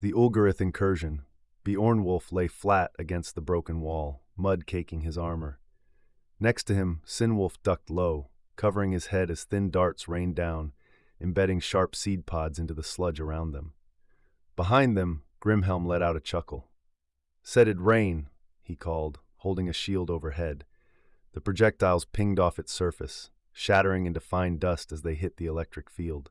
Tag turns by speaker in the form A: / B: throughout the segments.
A: The Ulgarith Incursion. Beornwulf lay flat against the broken wall, mud caking his armor. Next to him, Sinwulf ducked low, covering his head as thin darts rained down, embedding sharp seed pods into the sludge around them. Behind them, Grimhelm let out a chuckle. "Said it'd rain," he called, holding a shield overhead. The projectiles pinged off its surface, shattering into fine dust as they hit the electric field.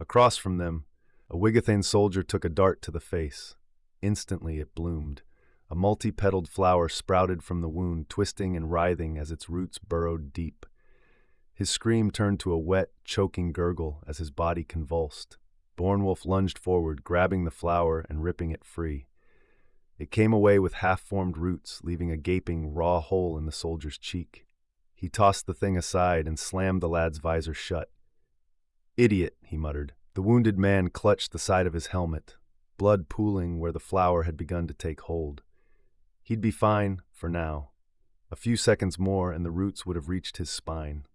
A: Across from them, a Wigathane soldier took a dart to the face. Instantly it bloomed. A multi-petaled flower sprouted from the wound, twisting and writhing as its roots burrowed deep. His scream turned to a wet, choking gurgle as his body convulsed. Beornwulf lunged forward, grabbing the flower and ripping it free. It came away with half-formed roots, leaving a gaping, raw hole in the soldier's cheek. He tossed the thing aside and slammed the lad's visor shut. "Idiot," he muttered. The wounded man clutched the side of his helmet, blood pooling where the flower had begun to take hold. He'd be fine, for now. A few seconds more and the roots would have reached his spine.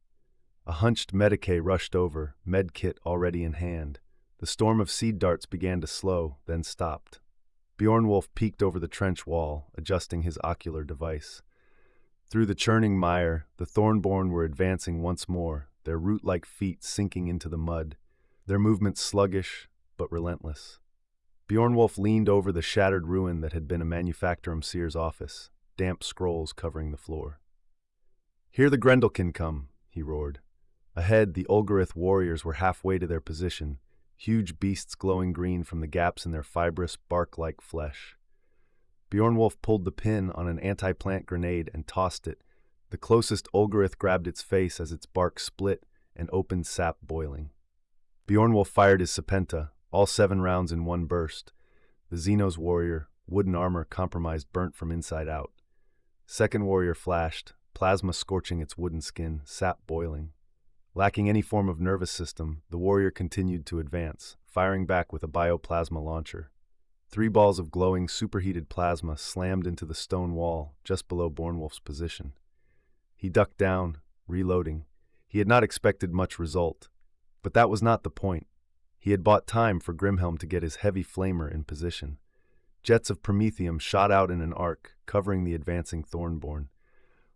A: A hunched Medicae rushed over, medkit already in hand. The storm of seed darts began to slow, then stopped. Beornwulf peeked over the trench wall, adjusting his ocular device. Through the churning mire, the Thornborn were advancing once more, their root-like feet sinking into the mud, their movements sluggish but relentless. Beornwulf leaned over the shattered ruin that had been a manufactorum seer's office, damp scrolls covering the floor. "Hear the Grendelkin come," he roared. Ahead, the Ulgarith warriors were halfway to their position, huge beasts glowing green from the gaps in their fibrous, bark-like flesh. Beornwulf pulled the pin on an anti-plant grenade and tossed it. The closest Ulgarith grabbed its face as its bark split and opened sap boiling. Beornwulf fired his Serpenta, all 7 rounds in one burst. The Xenos warrior, wooden armor compromised, burnt from inside out. Second warrior flashed, plasma scorching its wooden skin, sap boiling. Lacking any form of nervous system, the warrior continued to advance, firing back with a bioplasma launcher. 3 balls of glowing, superheated plasma slammed into the stone wall just below Beornwulf's position. He ducked down, reloading. He had not expected much result, but that was not the point. He had bought time for Grimhelm to get his heavy flamer in position. Jets of promethium shot out in an arc, covering the advancing Thornborn.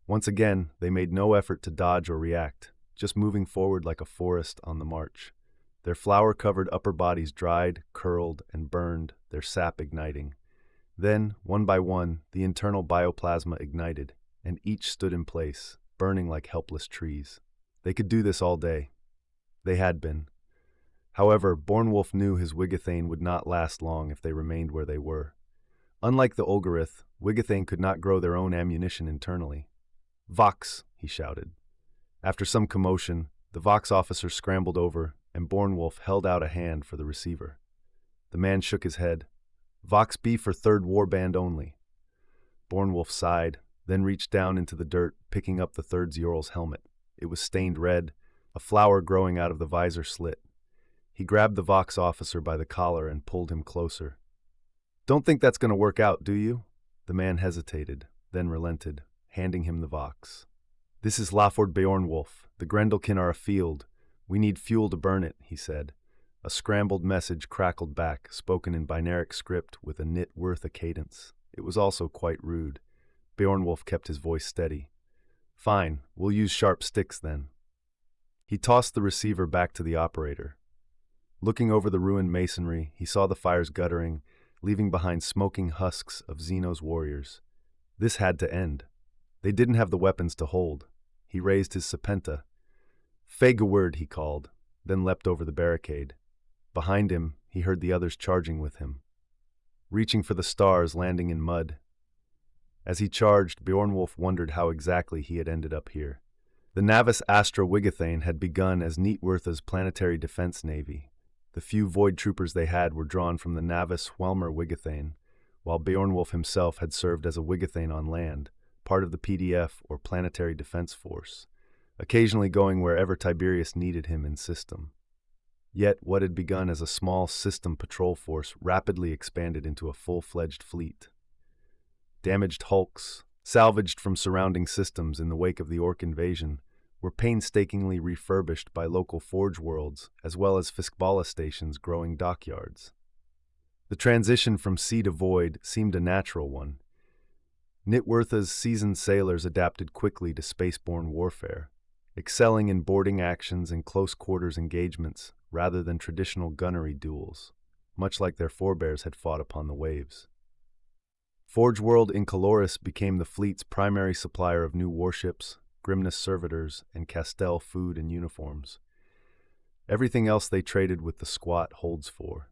A: Once again, they made no effort to dodge or react, just moving forward like a forest on the march. Their flower-covered upper bodies dried, curled, and burned, their sap igniting. Then, one by one, the internal bioplasma ignited, and each stood in place, burning like helpless trees. They could do this all day. They had been. However, Beornwulf knew his Wigathane would not last long if they remained where they were. Unlike the Ulgarith, Wigathane could not grow their own ammunition internally. "Vox!" he shouted. After some commotion, the Vox officer scrambled over, and Beornwulf held out a hand for the receiver. The man shook his head. "Vox B for 3rd Warband only." Beornwulf sighed, then reached down into the dirt, picking up the 3rd Zyorl's helmet. It was stained red, a flower growing out of the visor slit. He grabbed the Vox officer by the collar and pulled him closer. "Don't think that's going to work out, do you?" The man hesitated, then relented, handing him the Vox. "This is Laford Beornwulf. The Grendelkin are afield. We need fuel to burn it," he said. A scrambled message crackled back, spoken in binaric script with a NihtWyrtha cadence. It was also quite rude. Beornwulf kept his voice steady. "Fine, we'll use sharp sticks then." He tossed the receiver back to the operator. Looking over the ruined masonry, he saw the fires guttering, leaving behind smoking husks of Xenos warriors. This had to end. They didn't have the weapons to hold. He raised his Serpenta. "Fegaword," he called, then leapt over the barricade. Behind him, he heard the others charging with him. Reaching for the stars, landing in mud. As he charged, Beornwulf wondered how exactly he had ended up here. The Navis Astra Wigathane had begun as NihtWyrtha's planetary defense navy. The few Void troopers they had were drawn from the Navis Whelmer Wigathane, while Beornwulf himself had served as a Wigathane on land, part of the PDF or Planetary Defense Force, occasionally going wherever Tiberius needed him in system. Yet what had begun as a small system patrol force rapidly expanded into a full-fledged fleet. Damaged hulks, salvaged from surrounding systems in the wake of the Orc invasion, were painstakingly refurbished by local forge worlds as well as Fiskbala stations growing dockyards. The transition from sea to void seemed a natural one. NihtWyrtha's seasoned sailors adapted quickly to spaceborne warfare, excelling in boarding actions and close-quarters engagements rather than traditional gunnery duels, much like their forebears had fought upon the waves. Forge World Incursion became the fleet's primary supplier of new warships, Grimness servitors, and Castell food and uniforms. Everything else they traded with the squat holds for.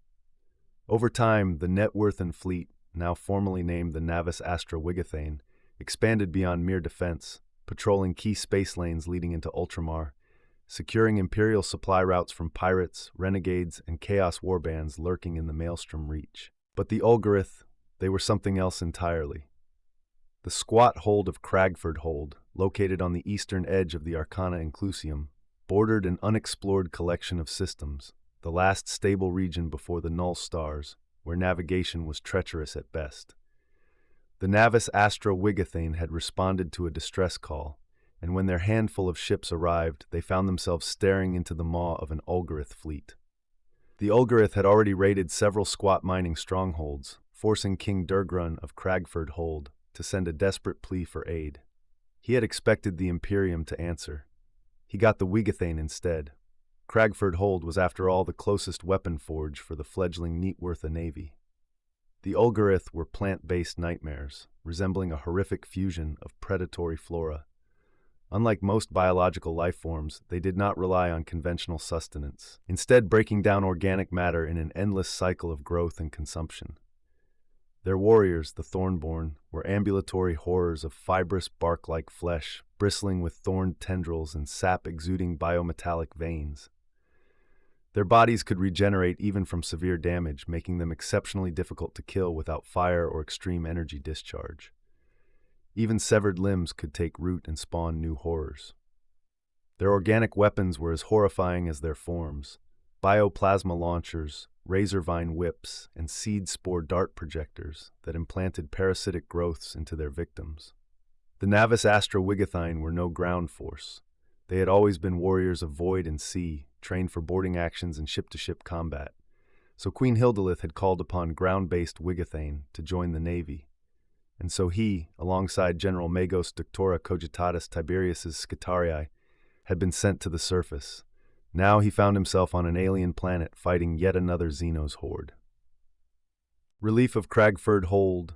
A: Over time, the NihtWyrthan fleet, now formally named the Navis Astra Wigathane, expanded beyond mere defense, patrolling key space lanes leading into Ultramar, securing Imperial supply routes from pirates, renegades, and Chaos warbands lurking in the Maelstrom Reach. But the Ulgarith, they were something else entirely. The squat hold of Cragford Hold, located on the eastern edge of the Arcana Inclusium, bordered an unexplored collection of systems, the last stable region before the Null Stars, where navigation was treacherous at best. The Navis Astra Wigathane had responded to a distress call, and when their handful of ships arrived, they found themselves staring into the maw of an Ulgarith fleet. The Ulgarith had already raided several squat mining strongholds, forcing King Durgrun of Cragford Hold to send a desperate plea for aid. He had expected the Imperium to answer. He got the Wigathane instead. Cragford Hold was, after all, the closest weapon forge for the fledgling NihtWyrtha navy. The Ulgarith were plant-based nightmares, resembling a horrific fusion of predatory flora. Unlike most biological life forms, they did not rely on conventional sustenance, instead breaking down organic matter in an endless cycle of growth and consumption. Their warriors, the Thornborn, were ambulatory horrors of fibrous bark-like flesh, bristling with thorned tendrils and sap-exuding biometallic veins. Their bodies could regenerate even from severe damage, making them exceptionally difficult to kill without fire or extreme energy discharge. Even severed limbs could take root and spawn new horrors. Their organic weapons were as horrifying as their forms: bioplasma launchers, razorvine whips, and seed spore dart projectors that implanted parasitic growths into their victims. The Navis Astra Wigathane were no ground force. They had always been warriors of void and sea, trained for boarding actions and ship-to-ship combat. So Queen Hildilith had called upon ground-based Wigathane to join the navy. And so he, alongside General Magos Doctora Cogitatus Tiberius's Scutarii, had been sent to the surface. Now he found himself on an alien planet fighting yet another Xenos horde. Relief of Cragford Hold,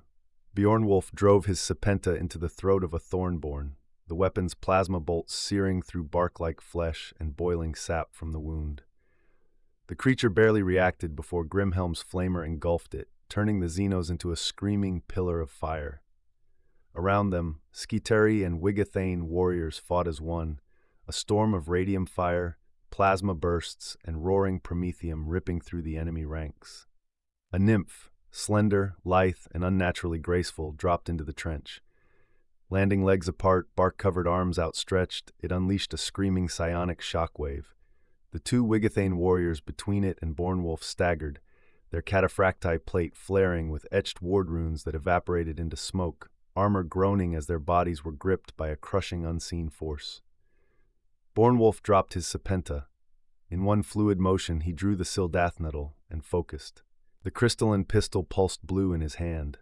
A: Beornwulf drove his Serpenta into the throat of a Thornborn, the weapon's plasma bolts searing through bark-like flesh and boiling sap from the wound. The creature barely reacted before Grimhelm's flamer engulfed it, turning the Xenos into a screaming pillar of fire. Around them, Skiteri and Wigathane warriors fought as one, a storm of radium fire, plasma bursts, and roaring promethium ripping through the enemy ranks. A nymph, slender, lithe, and unnaturally graceful, dropped into the trench. Landing legs apart, bark-covered arms outstretched, it unleashed a screaming psionic shockwave. The two Wigathane warriors between it and Beornwulf staggered, their cataphracti plate flaring with etched ward runes that evaporated into smoke, armor groaning as their bodies were gripped by a crushing unseen force. Beornwulf dropped his Serpenta. In one fluid motion, he drew the Sildathnettle and focused. The crystalline pistol pulsed blue in his hand.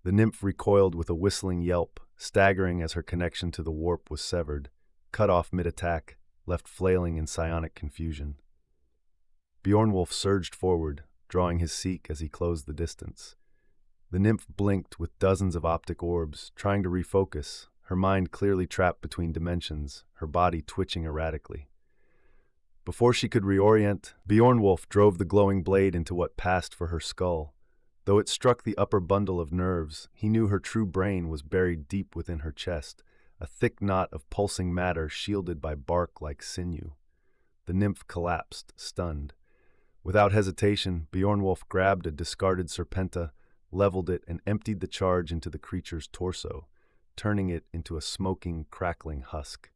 A: The nymph recoiled with a whistling yelp, staggering as her connection to the warp was severed, cut off mid-attack, left flailing in psionic confusion. Beornwulf surged forward, drawing his Seek as he closed the distance. The nymph blinked with dozens of optic orbs, trying to refocus, her mind clearly trapped between dimensions, her body twitching erratically. Before she could reorient, Beornwulf drove the glowing blade into what passed for her skull. Though it struck the upper bundle of nerves, he knew her true brain was buried deep within her chest, a thick knot of pulsing matter shielded by bark like sinew. The nymph collapsed, stunned. Without hesitation, Beornwulf grabbed a discarded Serpenta, leveled it, and emptied the charge into the creature's torso, turning it into a smoking, crackling husk.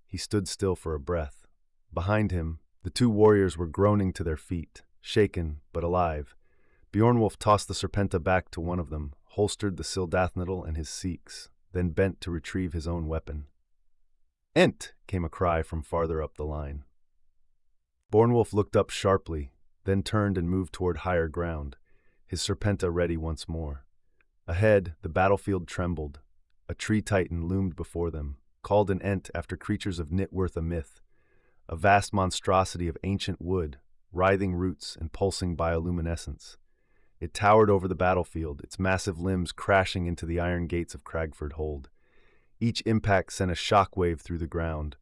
A: He stood still for a breath. Behind him, the two warriors were groaning to their feet, shaken but alive. Beornwulf tossed the Serpenta back to one of them, holstered the Sildathnettle and his Seeks, then bent to retrieve his own weapon. "Ent!" came a cry from farther up the line. Beornwulf looked up sharply, then turned and moved toward higher ground. his serpenta ready once more. Ahead, the battlefield trembled. A tree titan loomed before them, called an ent after creatures of NihtWyrtha myth, a vast monstrosity of ancient wood, writhing roots and pulsing bioluminescence. It towered over the battlefield, its massive limbs crashing into the iron gates of Cragford Hold. Each impact sent a shockwave through the ground,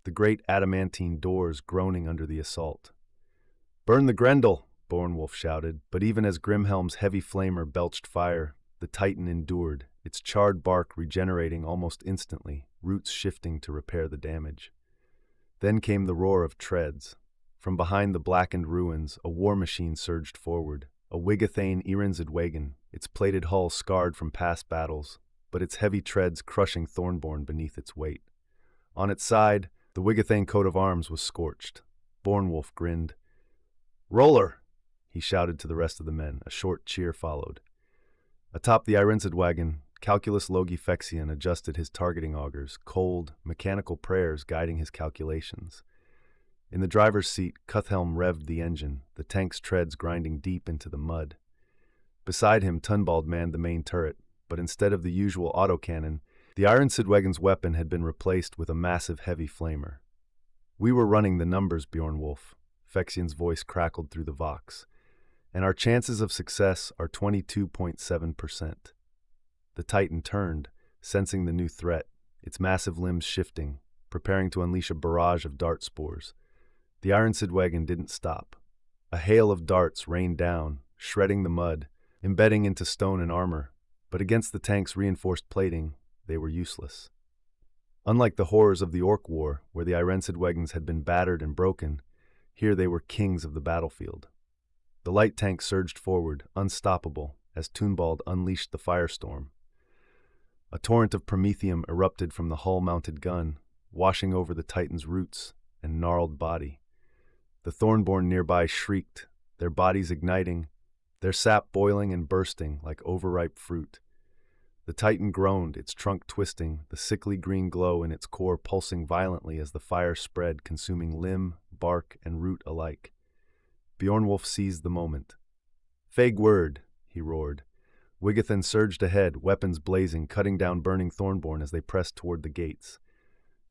A: the great adamantine doors groaning under the assault. "Burn the Grendel!" Beornwulf shouted, but even as Grimhelm's heavy flamer belched fire, the Titan endured, its charred bark regenerating almost instantly, roots shifting to repair the damage. Then came the roar of treads. From behind the blackened ruins, a war machine surged forward, a Wigathane Irinzidwagon, its plated hull scarred from past battles, but its heavy treads crushing Thornborn beneath its weight. On its side, the Wigathane coat of arms was scorched. Beornwulf grinned. "Roller!" he shouted to the rest of the men. A short cheer followed. Atop the Irinzidwagon, Calculus Logi Phexion adjusted his targeting augers, cold, mechanical prayers guiding his calculations. In the driver's seat, Cuthhelm revved the engine, the tank's treads grinding deep into the mud. Beside him, Tunbald manned the main turret, but instead of the usual autocannon, the Irinzidwagon's weapon had been replaced with a massive heavy flamer. "We were running the numbers, Beornwulf," Phexion's voice crackled through the vox, "and our chances of success are 22.7%. The Titan turned, sensing the new threat, its massive limbs shifting, preparing to unleash a barrage of dart spores. The Irinzidwagon didn't stop. A hail of darts rained down, shredding the mud, embedding into stone and armor, but against the tank's reinforced plating, they were useless. Unlike the horrors of the Orc War, where the Irinzidwagons had been battered and broken, here they were kings of the battlefield. The light tank surged forward, unstoppable, as Tunbald unleashed the firestorm. A torrent of promethium erupted from the hull-mounted gun, washing over the Titan's roots and gnarled body. The Thornborn nearby shrieked, their bodies igniting, their sap boiling and bursting like overripe fruit. The Titan groaned, its trunk twisting, the sickly green glow in its core pulsing violently as the fire spread, consuming limb, bark, and root alike. Beornwulf seized the moment. "Vague word," he roared. Wigathan surged ahead, weapons blazing, cutting down burning Thornborn as they pressed toward the gates.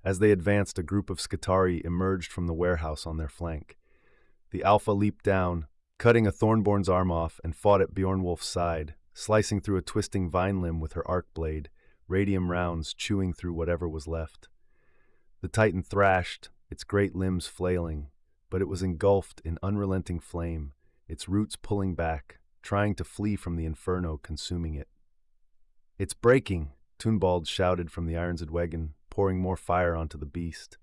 A: As they advanced, a group of Skitarii emerged from the warehouse on their flank. The Alpha leaped down, cutting a Thornborn's arm off, and fought at Beornwulf's side, slicing through a twisting vine limb with her arc blade, radium rounds chewing through whatever was left. The Titan thrashed, its great limbs flailing, but it was engulfed in unrelenting flame, its roots pulling back, trying to flee from the inferno consuming it. "It's breaking," Tunbald shouted from the Irinzidwagon, pouring more fire onto the beast.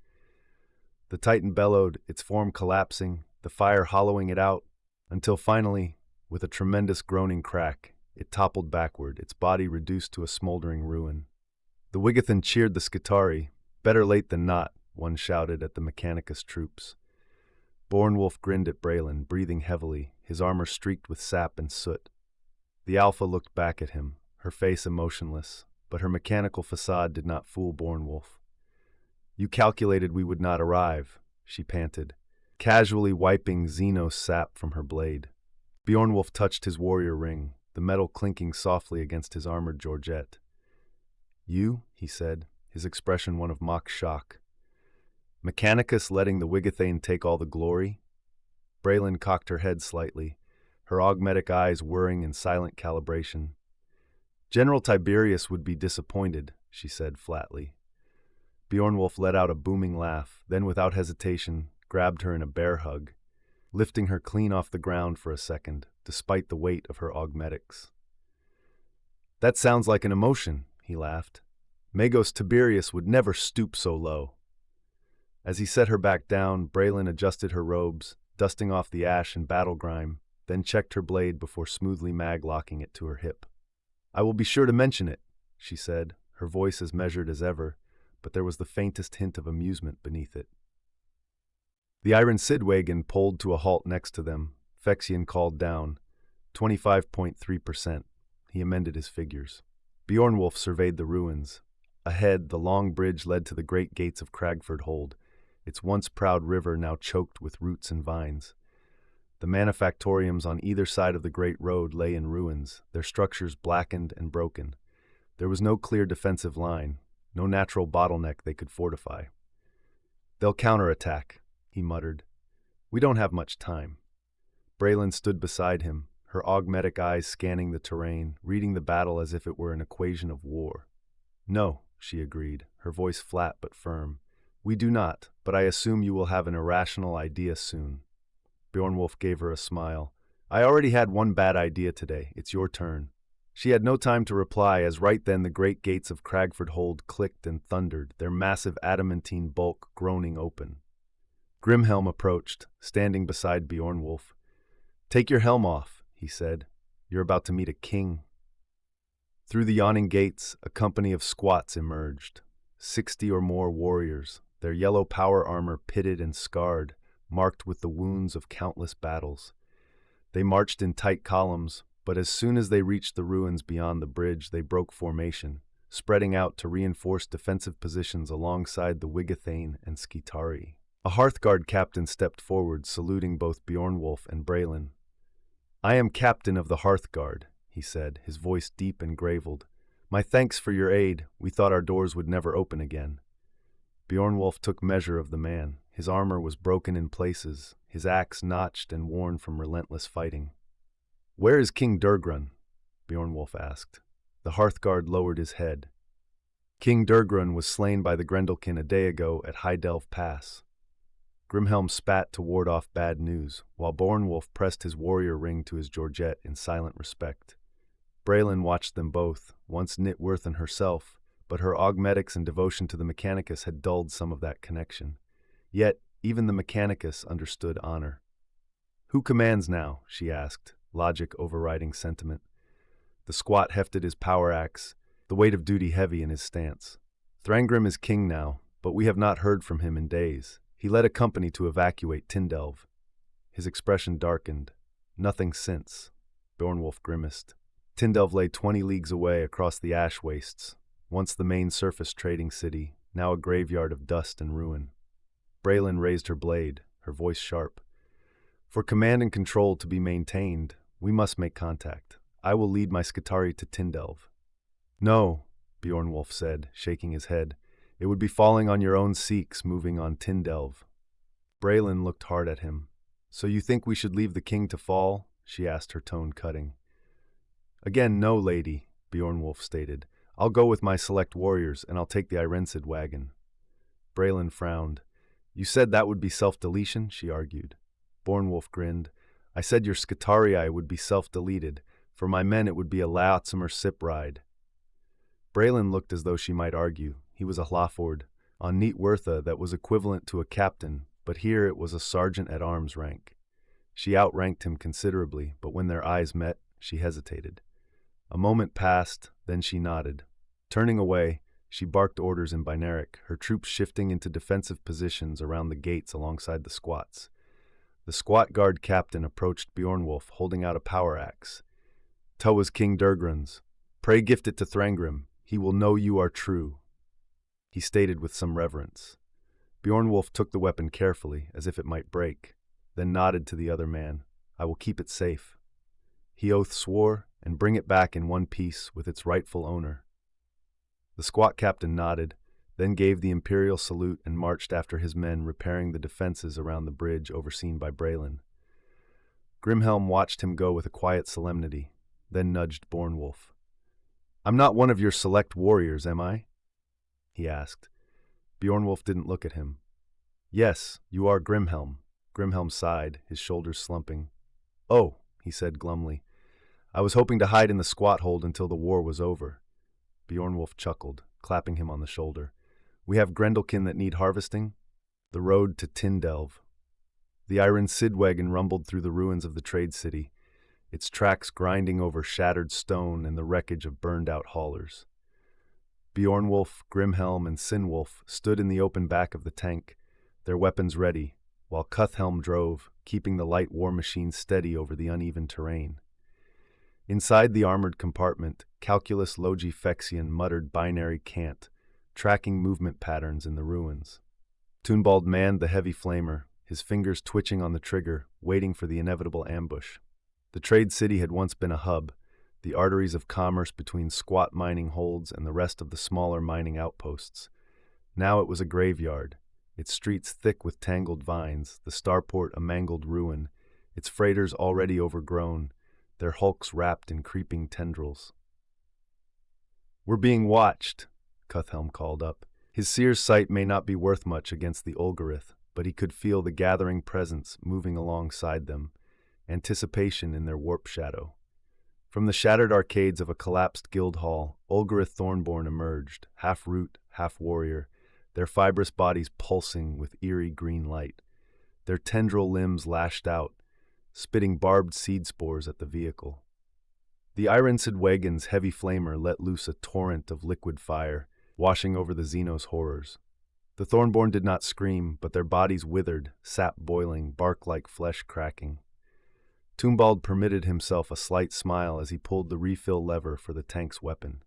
A: The Titan bellowed, its form collapsing, the fire hollowing it out, until finally, with a tremendous groaning crack, it toppled backward, its body reduced to a smoldering ruin. The Wigathan cheered the Skitarii. "Better late than not," one shouted at the Mechanicus troops. Beornwulf grinned at Braylin, breathing heavily, his armor streaked with sap and soot. The Alpha looked back at him, her face emotionless, but her mechanical facade did not fool Beornwulf. "You calculated we would not arrive," she panted, casually wiping Xenos sap from her blade. Beornwulf touched his warrior ring, the metal clinking softly against his armored Georgette. "You?" he said, his expression one of mock shock. "Mechanicus letting the Wigathane take all the glory?" Braylin cocked her head slightly, her augmetic eyes whirring in silent calibration. "General Tiberius would be disappointed," she said flatly. Beornwulf let out a booming laugh, then without hesitation grabbed her in a bear hug, lifting her clean off the ground for a second, despite the weight of her augmetics. "That sounds like an emotion," he laughed. "Magos Tiberius would never stoop so low." As he set her back down, Braylin adjusted her robes, dusting off the ash and battle grime, then checked her blade before smoothly mag-locking it to her hip. "I will be sure to mention it," she said, her voice as measured as ever, but there was the faintest hint of amusement beneath it. The Irinzidwagon pulled to a halt next to them. Phexion called down, 25.3%. He amended his figures. Beornwulf surveyed the ruins. Ahead, the long bridge led to the great gates of Cragford Hold, its once proud river now choked with roots and vines. The manufactoriums on either side of the great road lay in ruins, their structures blackened and broken. There was no clear defensive line, no natural bottleneck they could fortify. "They'll counterattack," he muttered. "We don't have much time." Braylon stood beside him, her augmetic eyes scanning the terrain, reading the battle as if it were an equation of war. "No," she agreed, her voice flat but firm. "We do not, but I assume you will have an irrational idea soon." Beornwolf gave her a smile. "I already had one bad idea today. It's your turn." She had no time to reply, as right then the great gates of Cragford Hold clicked and thundered, their massive adamantine bulk groaning open. Grimhelm approached, standing beside Beornwolf. "Take your helm off," he said. "You're about to meet a king." Through the yawning gates, a company of squats emerged. 60 or more warriors, their yellow power armor pitted and scarred, marked with the wounds of countless battles. They marched in tight columns, but as soon as they reached the ruins beyond the bridge, they broke formation, spreading out to reinforce defensive positions alongside the Wigathane and Skitari. A Hearthguard captain stepped forward, saluting both Beornwolf and Braylon. "I am captain of the Hearthguard," he said, his voice deep and graveled. "My thanks for your aid. We thought our doors would never open again." Beornwolf took measure of the man. His armor was broken in places, his axe notched and worn from relentless fighting. "Where is King Durgrun?" Beornwolf asked. The Hearthguard lowered his head. "King Durgrun was slain by the Grendelkin a day ago at High-Delve Pass." Grimhelm spat to ward off bad news, while Beornwolf pressed his warrior ring to his Georgette in silent respect. Braylon watched them both, once NihtWyrtha herself, but her augmetics and devotion to the Mechanicus had dulled some of that connection. Yet, even the Mechanicus understood honor. "Who commands now?" she asked, logic overriding sentiment. The squat hefted his power axe, the weight of duty heavy in his stance. "Thrangrim is king now, but we have not heard from him in days. He led a company to evacuate Tindelve." His expression darkened. "Nothing since." Beornwolf grimaced. Tindelve lay 20 leagues away across the ash wastes, once the main surface trading city, now a graveyard of dust and ruin. Braylon raised her blade, her voice sharp. "For command and control to be maintained, we must make contact. I will lead my Skitari to Tindelve." "No," Beornwolf said, shaking his head. "It would be falling on your own Sikhs moving on Tindelve." Braylon looked hard at him. "So you think we should leave the king to fall?" she asked, her tone cutting. "Again, no, lady," Beornwolf stated. "I'll go with my select warriors, and I'll take the Irensid wagon." Braylon frowned. "You said that would be self-deletion?" she argued. Beornwolf grinned. "I said your Skitarii would be self-deleted. For my men it would be a Laotzimer sip ride." Braylon looked as though she might argue. He was a Hlaford. On NihtWyrtha that was equivalent to a captain, but here it was a sergeant-at-arms rank. She outranked him considerably, but when their eyes met, she hesitated. A moment passed, then she nodded. Turning away, she barked orders in Binaric, her troops shifting into defensive positions around the gates alongside the squats. The squat guard captain approached Beornwolf, holding out a power axe. "Towa's King Durgrun's. Pray gift it to Thranggrim. He will know you are true," he stated with some reverence. Beornwolf took the weapon carefully, as if it might break, then nodded to the other man. "I will keep it safe." He oath swore, and bring it back in one piece with its rightful owner. The squat captain nodded, then gave the imperial salute and marched after his men, repairing the defenses around the bridge overseen by Braylon. Grimhelm watched him go with a quiet solemnity, then nudged Beornwolf. "I'm not one of your select warriors, am I?" he asked. Beornwolf didn't look at him. "Yes, you are Grimhelm." Grimhelm sighed, his shoulders slumping. "Oh," he said glumly. "I was hoping to hide in the squat hold until the war was over." Beornwolf chuckled, clapping him on the shoulder. "We have Grendelkin that need harvesting?" The road to Tindelve. The Iron Sid wagon rumbled through the ruins of the trade city, its tracks grinding over shattered stone and the wreckage of burned-out haulers. Beornwolf, Grimhelm, and Sinwolf stood in the open back of the tank, their weapons ready, while Cuthhelm drove, keeping the light war machine steady over the uneven terrain. Inside the armored compartment, Calculus Logifexian muttered binary cant, tracking movement patterns in the ruins. Toonbald manned the heavy flamer, his fingers twitching on the trigger, waiting for the inevitable ambush. The trade city had once been a hub, the arteries of commerce between squat mining holds and the rest of the smaller mining outposts. Now it was a graveyard, its streets thick with tangled vines, the starport a mangled ruin, its freighters already overgrown, their hulks wrapped in creeping tendrils. "We're being watched," Cuthelm called up. His seer's sight may not be worth much against the Ulgarith, but he could feel the gathering presence moving alongside them, anticipation in their warp shadow. From the shattered arcades of a collapsed guild hall, Ulgarith Thornborn emerged, half root, half warrior, their fibrous bodies pulsing with eerie green light. Their tendril limbs lashed out, spitting barbed seed spores at the vehicle. The NihtWyrtha's heavy flamer let loose a torrent of liquid fire, washing over the Xenos horrors. The Thornborn did not scream, but their bodies withered, sap boiling, bark-like flesh cracking. Toombald permitted himself a slight smile as he pulled the refill lever for the tank's weapon.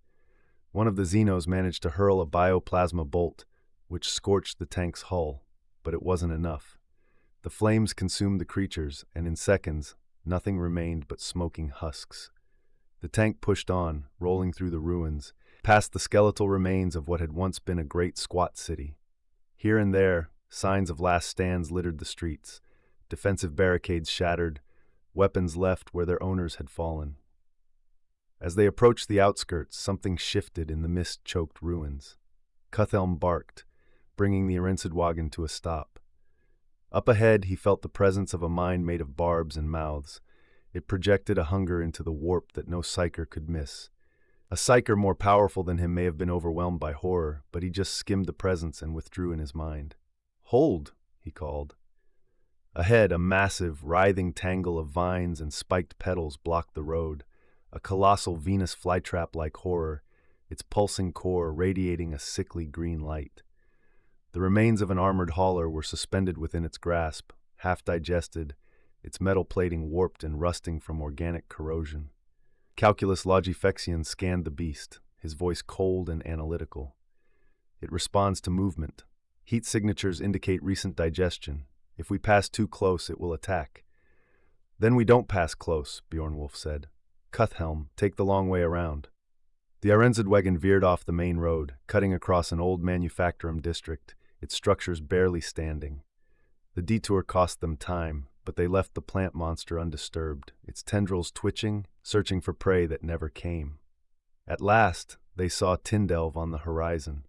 A: One of the Xenos managed to hurl a bioplasma bolt, which scorched the tank's hull, but it wasn't enough. The flames consumed the creatures, and in seconds, nothing remained but smoking husks. The tank pushed on, rolling through the ruins, past the skeletal remains of what had once been a great squat city. Here and there, signs of last stands littered the streets, defensive barricades shattered, weapons left where their owners had fallen. As they approached the outskirts, something shifted in the mist-choked ruins. Cuthelm barked, bringing the Arensidwagen to a stop. Up ahead, he felt the presence of a mind made of barbs and mouths. It projected a hunger into the warp that no psyker could miss. A psyker more powerful than him may have been overwhelmed by horror, but he just skimmed the presence and withdrew in his mind. "Hold!" he called. Ahead, a massive, writhing tangle of vines and spiked petals blocked the road, a colossal Venus flytrap-like horror, its pulsing core radiating a sickly green light. The remains of an armored hauler were suspended within its grasp, half digested, its metal plating warped and rusting from organic corrosion. Calculus Logifexian scanned the beast, his voice cold and analytical. "It responds to movement. Heat signatures indicate recent digestion. If we pass too close, it will attack." "Then we don't pass close," Bjornwolf said. "Cuthelm, take the long way around." The Arensidwagen veered off the main road, cutting across an old manufactorum district, its structures barely standing. The detour cost them time, but they left the plant monster undisturbed, its tendrils twitching, searching for prey that never came. At last, they saw Tindelv on the horizon.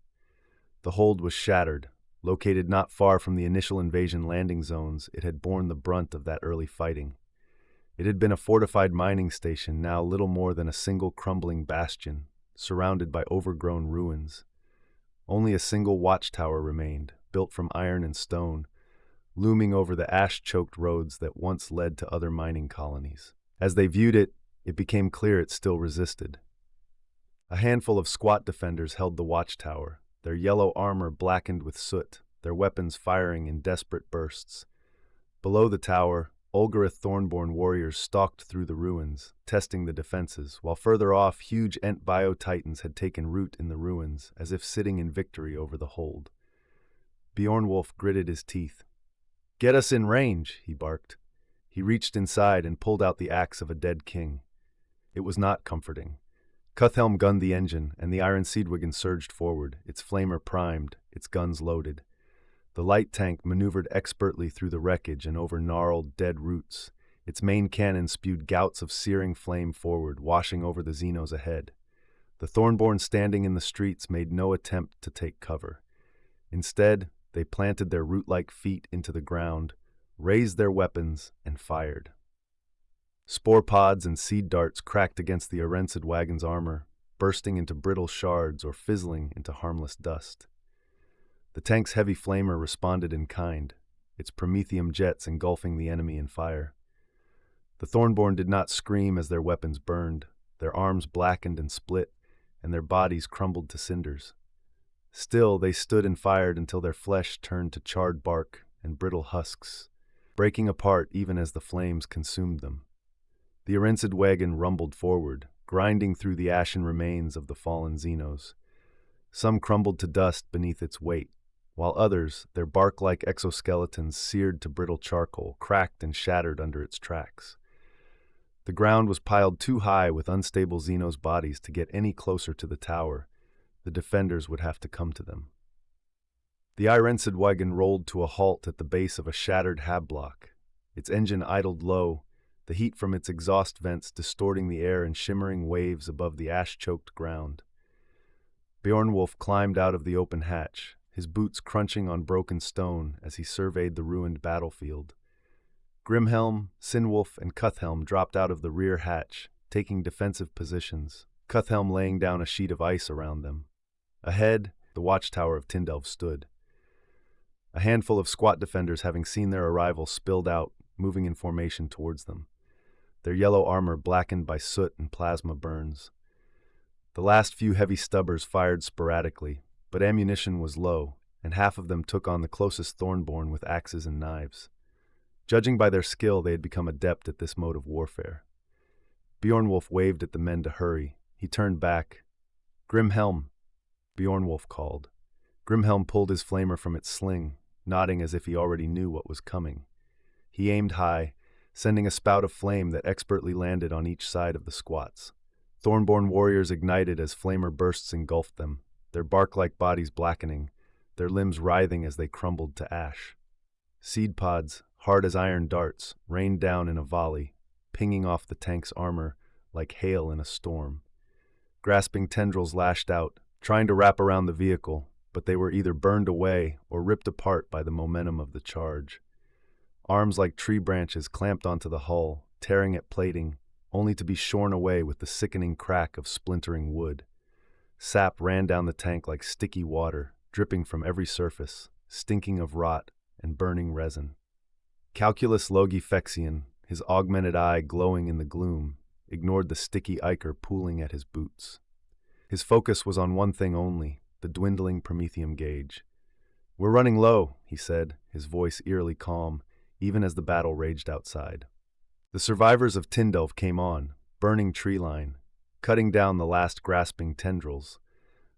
A: The hold was shattered. Located not far from the initial invasion landing zones, it had borne the brunt of that early fighting. It had been a fortified mining station, now little more than a single crumbling bastion, surrounded by overgrown ruins. Only a single watchtower remained, built from iron and stone, looming over the ash-choked roads that once led to other mining colonies. As they viewed it, it became clear it still resisted. A handful of squat defenders held the watchtower, their yellow armor blackened with soot, their weapons firing in desperate bursts. Below the tower, Ulgarith Thornborn warriors stalked through the ruins, testing the defenses, while further off, huge Ent Bio-Titans had taken root in the ruins, as if sitting in victory over the hold. Bjornwolf gritted his teeth. "Get us in range," he barked. He reached inside and pulled out the axe of a dead king. It was not comforting. Cuthelm gunned the engine, and the Arensidwagen surged forward, its flamer primed, its guns loaded. The light tank maneuvered expertly through the wreckage and over gnarled, dead roots. Its main cannon spewed gouts of searing flame forward, washing over the Xenos ahead. The Thornborn standing in the streets made no attempt to take cover. Instead, they planted their root-like feet into the ground, raised their weapons, and fired. Spore pods and seed darts cracked against the Arensidwagen's armor, bursting into brittle shards or fizzling into harmless dust. The tank's heavy flamer responded in kind, its promethium jets engulfing the enemy in fire. The Thornborn did not scream as their weapons burned, their arms blackened and split, and their bodies crumbled to cinders. Still, they stood and fired until their flesh turned to charred bark and brittle husks, breaking apart even as the flames consumed them. The Arensidwagen rumbled forward, grinding through the ashen remains of the fallen Xenos. Some crumbled to dust beneath its weight, while others, their bark-like exoskeletons seared to brittle charcoal, cracked and shattered under its tracks. The ground was piled too high with unstable Xenos bodies to get any closer to the tower. The defenders would have to come to them. The Hālgengas rolled to a halt at the base of a shattered hab block. Its engine idled low, the heat from its exhaust vents distorting the air in shimmering waves above the ash-choked ground. Beornwolf climbed out of the open hatch, his boots crunching on broken stone as he surveyed the ruined battlefield. Grimhelm, Sinwolf, and Cuthhelm dropped out of the rear hatch, taking defensive positions, Cuthhelm laying down a sheet of ice around them. Ahead, the watchtower of Tindelv stood. A handful of squat defenders, having seen their arrival, spilled out, moving in formation towards them, their yellow armor blackened by soot and plasma burns. The last few heavy stubbers fired sporadically, but ammunition was low, and half of them took on the closest Thornborn with axes and knives. Judging by their skill, they had become adept at this mode of warfare. Beornwolf waved at the men to hurry. He turned back. "Grimhelm," Beornwolf called. Grimhelm pulled his flamer from its sling, nodding as if he already knew what was coming. He aimed high, sending a spout of flame that expertly landed on each side of the squats. Thornborn warriors ignited as flamer bursts engulfed them, their bark-like bodies blackening, their limbs writhing as they crumbled to ash. Seed pods, hard as iron darts, rained down in a volley, pinging off the tank's armor like hail in a storm. Grasping tendrils lashed out, trying to wrap around the vehicle, but they were either burned away or ripped apart by the momentum of the charge. Arms like tree branches clamped onto the hull, tearing at plating, only to be shorn away with the sickening crack of splintering wood. Sap ran down the tank like sticky water, dripping from every surface, stinking of rot and burning resin. Calculus Logi Fexian, his augmented eye glowing in the gloom, ignored the sticky ichor pooling at his boots. His focus was on one thing only, the dwindling promethium gauge. "We're running low," he said, his voice eerily calm, even as the battle raged outside. The survivors of Tindelv came on, burning tree line, cutting down the last grasping tendrils.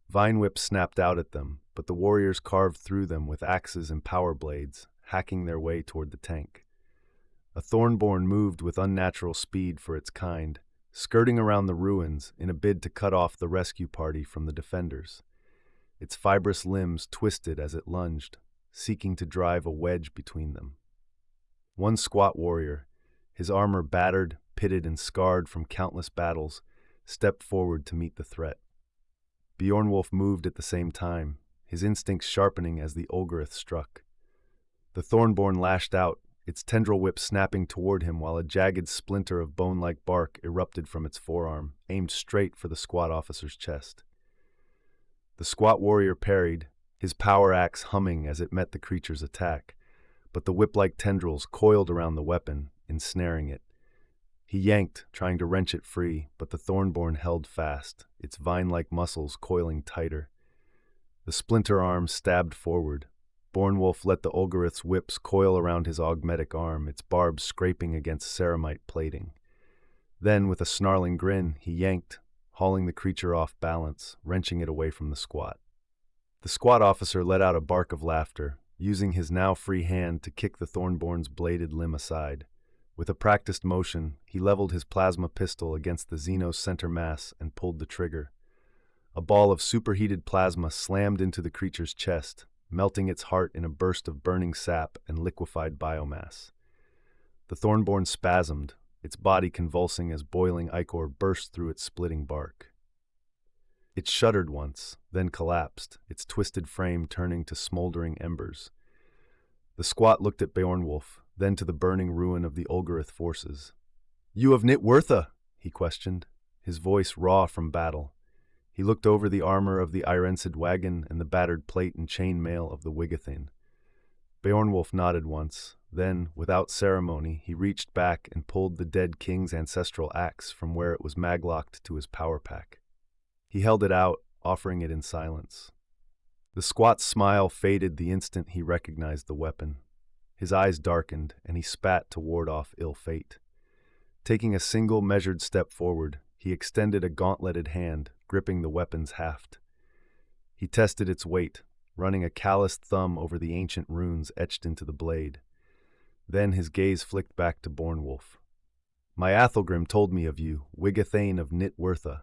A: Vine whips snapped out at them, but the warriors carved through them with axes and power blades, hacking their way toward the tank. A Thornborn moved with unnatural speed for its kind, skirting around the ruins in a bid to cut off the rescue party from the defenders. Its fibrous limbs twisted as it lunged, seeking to drive a wedge between them. One squat warrior, his armor battered, pitted, and scarred from countless battles, stepped forward to meet the threat. Beornwolf moved at the same time, his instincts sharpening as the Ulgarith struck. The Thornborn lashed out, its tendril whip snapping toward him while a jagged splinter of bone-like bark erupted from its forearm, aimed straight for the squat officer's chest. The squat warrior parried, his power axe humming as it met the creature's attack, but the whip-like tendrils coiled around the weapon, ensnaring it. He yanked, trying to wrench it free, but the Thornborn held fast, its vine-like muscles coiling tighter. The splinter arm stabbed forward. Beornwolf let the Ulgarith's whips coil around his augmetic arm, its barbs scraping against ceramite plating. Then, with a snarling grin, he yanked, hauling the creature off balance, wrenching it away from the squat. The squat officer let out a bark of laughter, using his now free hand to kick the Thornborn's bladed limb aside. With a practiced motion, he leveled his plasma pistol against the Xeno's center mass and pulled the trigger. A ball of superheated plasma slammed into the creature's chest, melting its heart in a burst of burning sap and liquefied biomass. The Thornborn spasmed, its body convulsing as boiling ichor burst through its splitting bark. It shuddered once, then collapsed, its twisted frame turning to smoldering embers. The squat looked at Beornwolf, then to the burning ruin of the Ulgarith forces. "You of NihtWyrtha?" he questioned, his voice raw from battle. He looked over the armor of the Hālgengas and the battered plate and chain mail of the Wigathin. Beornwolf nodded once, then, without ceremony, he reached back and pulled the dead king's ancestral axe from where it was maglocked to his power pack. He held it out, offering it in silence. The squat's smile faded the instant he recognized the weapon. His eyes darkened, and he spat to ward off ill fate. Taking a single measured step forward, he extended a gauntleted hand, gripping the weapon's haft. He tested its weight, running a calloused thumb over the ancient runes etched into the blade. Then his gaze flicked back to Bornwolf. "My Athelgrim told me of you, Wigathane of NihtWyrtha."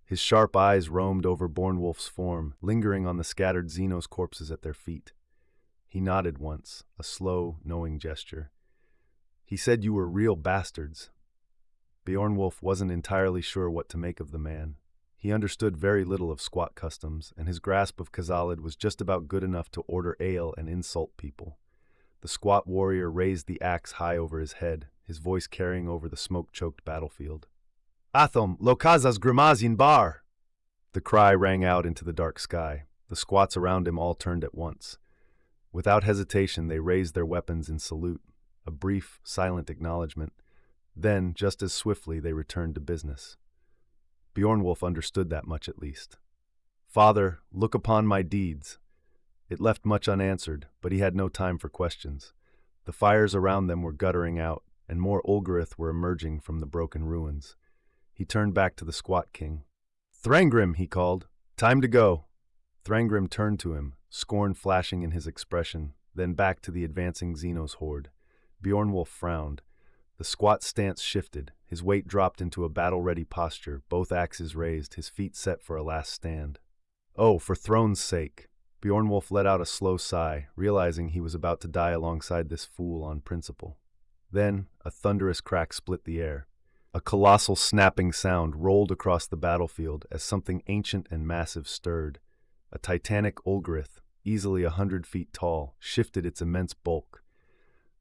A: His sharp eyes roamed over Bornwolf's form, lingering on the scattered Xenos corpses at their feet. He nodded once, a slow, knowing gesture. "He said you were real bastards." Beornwolf wasn't entirely sure what to make of the man. He understood very little of squat customs, and his grasp of Khazalid was just about good enough to order ale and insult people. The squat warrior raised the axe high over his head, his voice carrying over the smoke-choked battlefield. "Athom, lokazas grimazin bar!" The cry rang out into the dark sky. The squats around him all turned at once. Without hesitation, they raised their weapons in salute, a brief, silent acknowledgement. Then, just as swiftly, they returned to business. Beornwolf understood that much at least. "Father, look upon my deeds." It left much unanswered, but he had no time for questions. The fires around them were guttering out, and more Ulgarith were emerging from the broken ruins. He turned back to the squat king. "Thrangrim," he called. "Time to go." Thrangrim turned to him, scorn flashing in his expression, then back to the advancing Xenos horde. Beornwolf frowned. The squat's stance shifted. His weight dropped into a battle-ready posture, both axes raised, his feet set for a last stand. "Oh, for throne's sake!" Beornwolf let out a slow sigh, realizing he was about to die alongside this fool on principle. Then, a thunderous crack split the air. A colossal snapping sound rolled across the battlefield as something ancient and massive stirred. A titanic Ulgarith, easily 100 feet tall, shifted its immense bulk.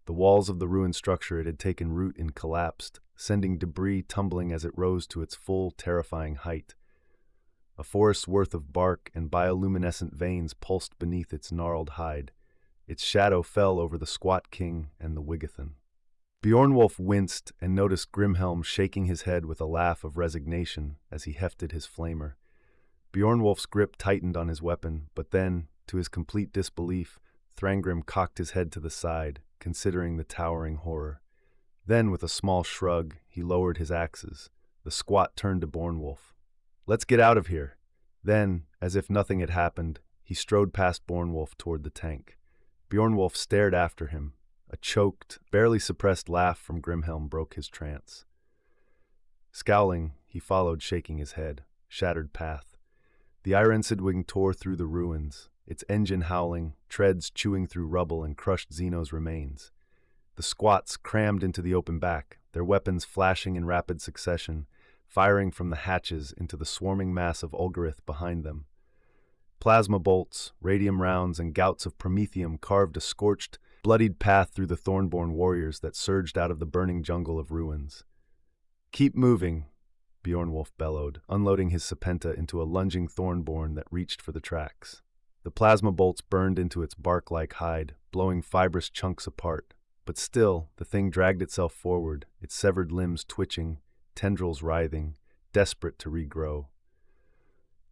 A: The walls of the ruined structure it had taken root in collapsed, sending debris tumbling as it rose to its full, terrifying height. A forest's worth of bark and bioluminescent veins pulsed beneath its gnarled hide. Its shadow fell over the squat king and the Wigathan. Beornwolf winced and noticed Grimhelm shaking his head with a laugh of resignation as he hefted his flamer. Beornwolf's grip tightened on his weapon, but then, to his complete disbelief, Thrangrim cocked his head to the side, considering the towering horror. Then, with a small shrug, he lowered his axes. The squat turned to Beornwolf. "Let's get out of here." Then, as if nothing had happened, he strode past Beornwolf toward the tank. Beornwolf stared after him. A choked, barely suppressed laugh from Grimhelm broke his trance. Scowling, he followed, shaking his head. Shattered path. The Ironsidwing tore through the ruins, its engine howling, treads chewing through rubble and crushed Xenos' remains. The squats crammed into the open back, their weapons flashing in rapid succession, firing from the hatches into the swarming mass of Ulgarith behind them. Plasma bolts, radium rounds, and gouts of promethium carved a scorched, bloodied path through the Thornborn warriors that surged out of the burning jungle of ruins. "Keep moving," Beornwolf bellowed, unloading his Serpenta into a lunging Thornborn that reached for the tracks. The plasma bolts burned into its bark-like hide, blowing fibrous chunks apart. But still, the thing dragged itself forward, its severed limbs twitching, tendrils writhing, desperate to regrow.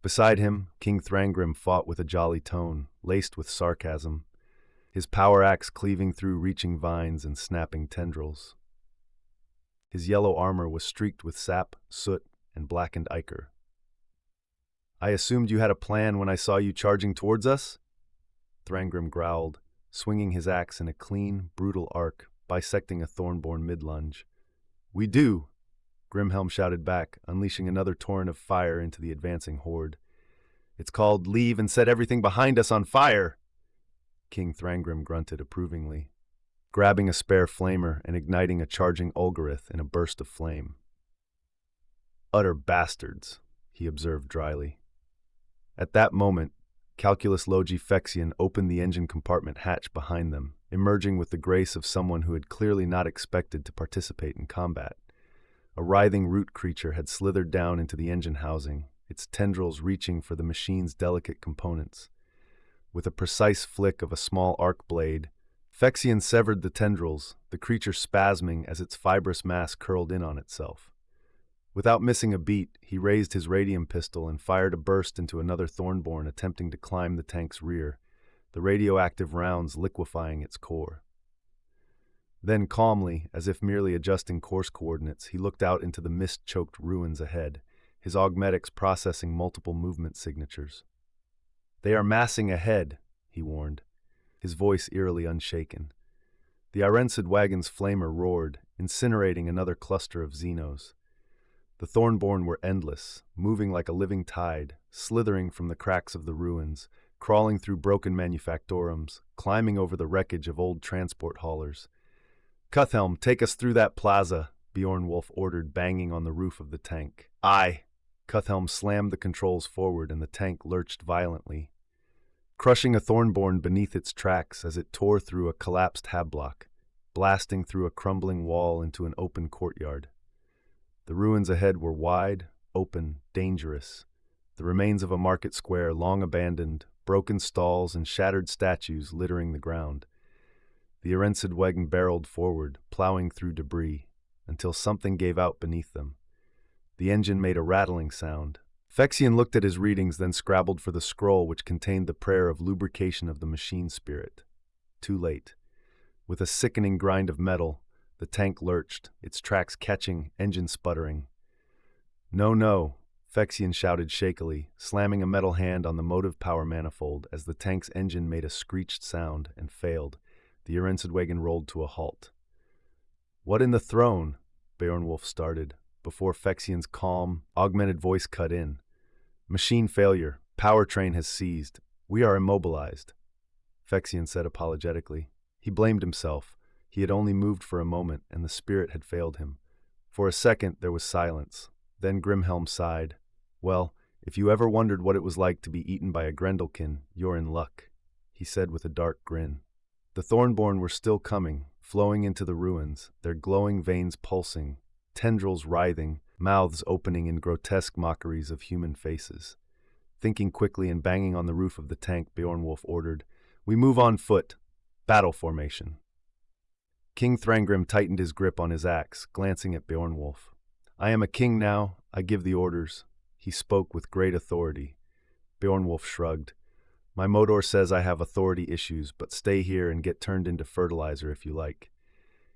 A: Beside him, King Thrangrim fought with a jolly tone, laced with sarcasm, his power axe cleaving through reaching vines and snapping tendrils. His yellow armor was streaked with sap, soot, and blackened ichor. "I assumed you had a plan when I saw you charging towards us?" Thrangrim growled, swinging his axe in a clean, brutal arc, bisecting a Thornborn mid-lunge. "We do," Grimhelm shouted back, unleashing another torrent of fire into the advancing horde. "It's called leave and set everything behind us on fire!" King Thrangrim grunted approvingly, grabbing a spare flamer and igniting a charging Ulgarith in a burst of flame. "Utter bastards," he observed dryly. At that moment, Calculus Logi Phexian opened the engine compartment hatch behind them, emerging with the grace of someone who had clearly not expected to participate in combat. A writhing root creature had slithered down into the engine housing, its tendrils reaching for the machine's delicate components. With a precise flick of a small arc blade, Phexian severed the tendrils, the creature spasming as its fibrous mass curled in on itself. Without missing a beat, he raised his radium pistol and fired a burst into another Thornborn attempting to climb the tank's rear, the radioactive rounds liquefying its core. Then calmly, as if merely adjusting course coordinates, he looked out into the mist-choked ruins ahead, his augmetics processing multiple movement signatures. "They are massing ahead," he warned, his voice eerily unshaken. The Irensid wagon's flamer roared, incinerating another cluster of Xenos. The Thornborn were endless, moving like a living tide, slithering from the cracks of the ruins, crawling through broken manufactorums, climbing over the wreckage of old transport haulers. "Cuthelm, take us through that plaza," Beornwolf ordered, banging on the roof of the tank. "Aye." Cuthelm slammed the controls forward and the tank lurched violently, crushing a Thornborn beneath its tracks as it tore through a collapsed hablok, blasting through a crumbling wall into an open courtyard. The ruins ahead were wide, open, dangerous. The remains of a market square long abandoned, broken stalls and shattered statues littering the ground. The Irensid wagon barreled forward, plowing through debris, until something gave out beneath them. The engine made a rattling sound. Phyrexian looked at his readings, then scrabbled for the scroll which contained the prayer of lubrication of the machine spirit. Too late. With a sickening grind of metal, the tank lurched, its tracks catching, engine sputtering. "No, no," Phyrexian shouted shakily, slamming a metal hand on the motive power manifold as the tank's engine made a screeched sound and failed. The Irensid wagon rolled to a halt. "What in the throne?" Beornwolf started, before Phyrexian's calm, augmented voice cut in. "Machine failure. Powertrain has seized. We are immobilized," Phyrexian said apologetically. He blamed himself. He had only moved for a moment, and the spirit had failed him. For a second there was silence. Then Grimhelm sighed. "Well, if you ever wondered what it was like to be eaten by a Grendelkin, you're in luck," he said with a dark grin. The Thornborn were still coming, flowing into the ruins, their glowing veins pulsing, tendrils writhing, mouths opening in grotesque mockeries of human faces. Thinking quickly and banging on the roof of the tank, Beornwolf ordered, "We move on foot. Battle formation." King Thrangrim tightened his grip on his axe, glancing at Beornwolf. "I am a king now. I give the orders." He spoke with great authority. Beornwolf shrugged. "My Modor says I have authority issues, but stay here and get turned into fertilizer if you like,"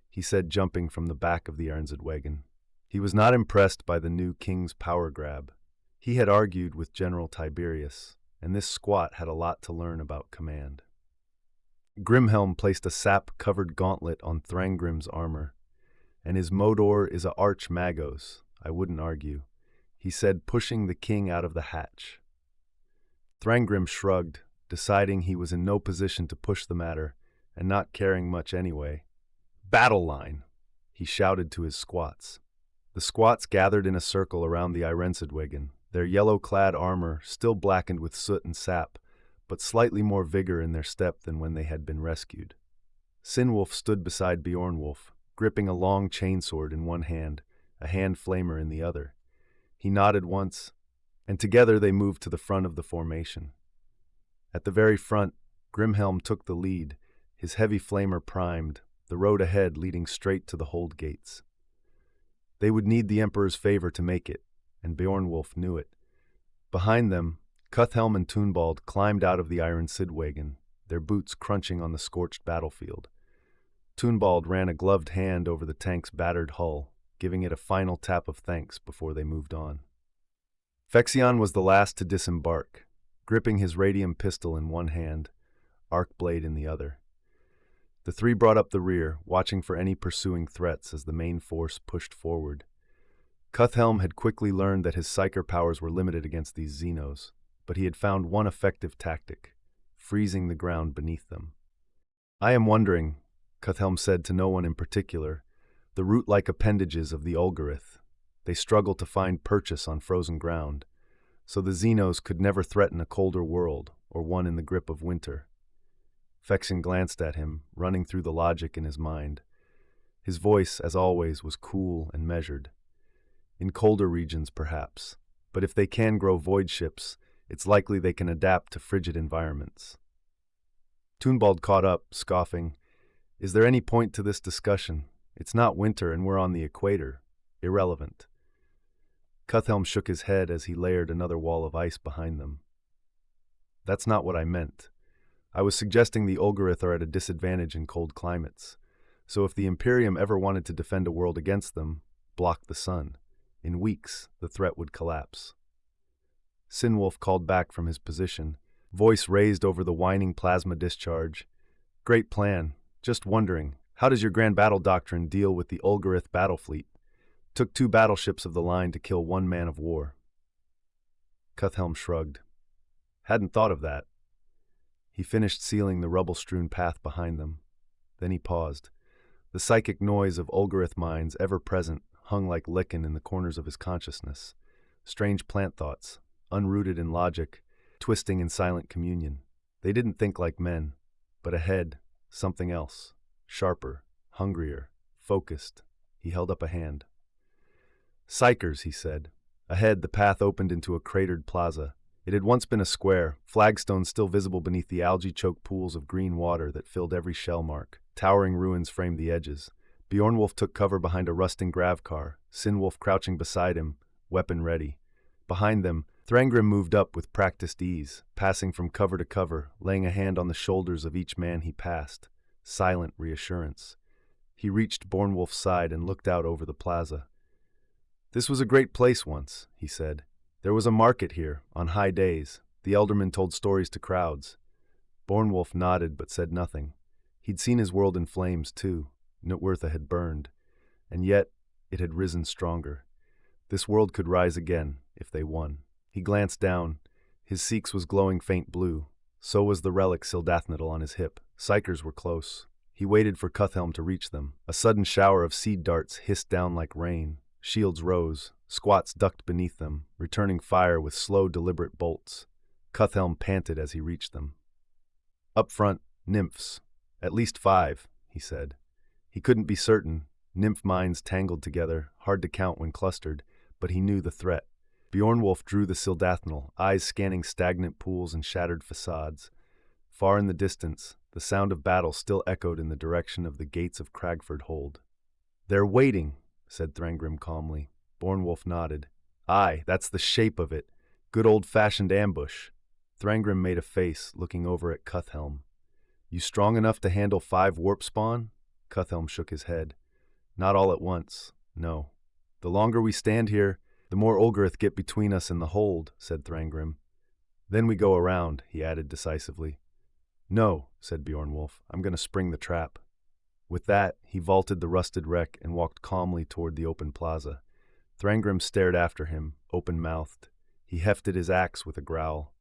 A: he said, jumping from the back of the Irensid wagon. He was not impressed by the new king's power grab. He had argued with General Tiberius, and this squat had a lot to learn about command. Grimhelm placed a sap-covered gauntlet on Thrangrim's armor. "And his Modor is a arch-magos, I wouldn't argue," he said, pushing the king out of the hatch. Thrangrim shrugged, deciding he was in no position to push the matter, and not caring much anyway. "Battle line!" he shouted to his squats. The squats gathered in a circle around the Irensid wagon, their yellow-clad armor still blackened with soot and sap, but slightly more vigor in their step than when they had been rescued. Sinwolf stood beside Beornwolf, gripping a long chainsword in one hand, a hand flamer in the other. He nodded once, and together they moved to the front of the formation. At the very front, Grimhelm took the lead, his heavy flamer primed, the road ahead leading straight to the hold gates. They would need the Emperor's favor to make it, and Beornwolf knew it. Behind them, Cuthelm and Tunbald climbed out of the Irensid wagon, their boots crunching on the scorched battlefield. Tunbald ran a gloved hand over the tank's battered hull, giving it a final tap of thanks before they moved on. Phyrexian was the last to disembark, gripping his radium pistol in one hand, arc blade in the other. The three brought up the rear, watching for any pursuing threats as the main force pushed forward. Cuthelm had quickly learned that his psyker powers were limited against these Xenos, but he had found one effective tactic, freezing the ground beneath them. "I am wondering," Cuthelm said to no one in particular, "the root-like appendages of the Ulgarith. They struggle to find purchase on frozen ground, so the Xenos could never threaten a colder world or one in the grip of winter." Phyrexian glanced at him, running through the logic in his mind. His voice, as always, was cool and measured. "In colder regions, perhaps, but if they can grow void ships, it's likely they can adapt to frigid environments." Tunbald caught up, scoffing. "Is there any point to this discussion? It's not winter and we're on the equator. Irrelevant." Cuthelm shook his head as he layered another wall of ice behind them. "That's not what I meant. I was suggesting the Ulgarith are at a disadvantage in cold climates, so if the Imperium ever wanted to defend a world against them, block the sun. In weeks, the threat would collapse." Sinwolf called back from his position. Voice raised over the whining plasma discharge. Great plan. Just wondering, how does your grand battle doctrine deal with the Ulgarith battle fleet? Took 2 battleships of the line to kill 1 man of war. Cuthhelm shrugged. Hadn't thought of that. He finished sealing the rubble-strewn path behind them. Then he paused. The psychic noise of Ulgarith mines, ever present, hung like lichen in the corners of his consciousness. Strange plant thoughts, unrooted in logic, twisting in silent communion. They didn't think like men, but ahead, something else. Sharper, hungrier, focused. He held up a hand. Psychers, he said. Ahead, the path opened into a cratered plaza. It had once been a square, flagstones still visible beneath the algae-choked pools of green water that filled every shell mark. Towering ruins framed the edges. Bjornwolf took cover behind a rusting grav car, Sinwolf crouching beside him, weapon ready. Behind them, Thrangrim moved up with practiced ease, passing from cover to cover, laying a hand on the shoulders of each man he passed. Silent reassurance. He reached Bjornwolf's side and looked out over the plaza. This was a great place once, he said. There was a market here, on high days. The Elderman told stories to crowds. Bjornwolf nodded but said nothing. He'd seen his world in flames, too. NihtWyrtha had burned. And yet, it had risen stronger. This world could rise again, if they won. He glanced down. His Seeks was glowing faint blue. So was the relic Sildathnidal on his hip. Psychers were close. He waited for Cuthhelm to reach them. A sudden shower of seed darts hissed down like rain. Shields rose. Squats ducked beneath them, returning fire with slow, deliberate bolts. Cuthhelm panted as he reached them. Up front, nymphs. At least 5, he said. He couldn't be certain. Nymph minds tangled together, hard to count when clustered, but he knew the threat. Bjornwolf drew the Sildathnidal, eyes scanning stagnant pools and shattered facades. Far in the distance, the sound of battle still echoed in the direction of the gates of Cragford Hold. They're waiting, said Thrangrim calmly. Bjornwolf nodded. Aye, that's the shape of it. Good old-fashioned ambush. Thrangrim made a face, looking over at Cuthhelm. You strong enough to handle 5 warp spawn? Cuthhelm shook his head. Not all at once, no. The longer we stand here, the more Ulgarith get between us and the hold, said Thrangrim. Then we go around, he added decisively. No, said Bjornwolf, I'm going to spring the trap. With that, he vaulted the rusted wreck and walked calmly toward the open plaza. Thrangrim stared after him, open-mouthed. He hefted his axe with a growl.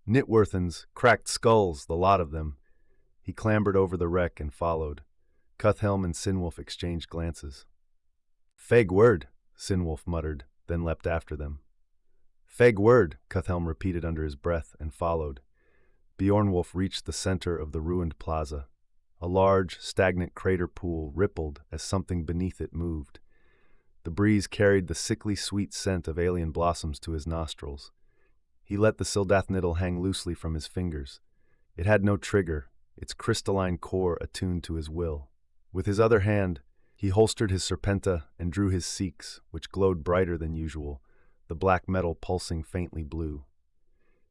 A: NihtWyrthans, cracked skulls, the lot of them. He clambered over the wreck and followed. Cuthhelm and Sinwolf exchanged glances. Feg word, Sinwolf muttered, then leapt after them. Feg word, Cuthhelm repeated under his breath and followed. Bjornwolf reached the center of the ruined plaza. A large, stagnant crater pool rippled as something beneath it moved. The breeze carried the sickly sweet scent of alien blossoms to his nostrils. He let the Sildathnidal hang loosely from his fingers. It had no trigger, its crystalline core attuned to his will. With his other hand, he holstered his Serpenta and drew his Seeks, which glowed brighter than usual, the black metal pulsing faintly blue.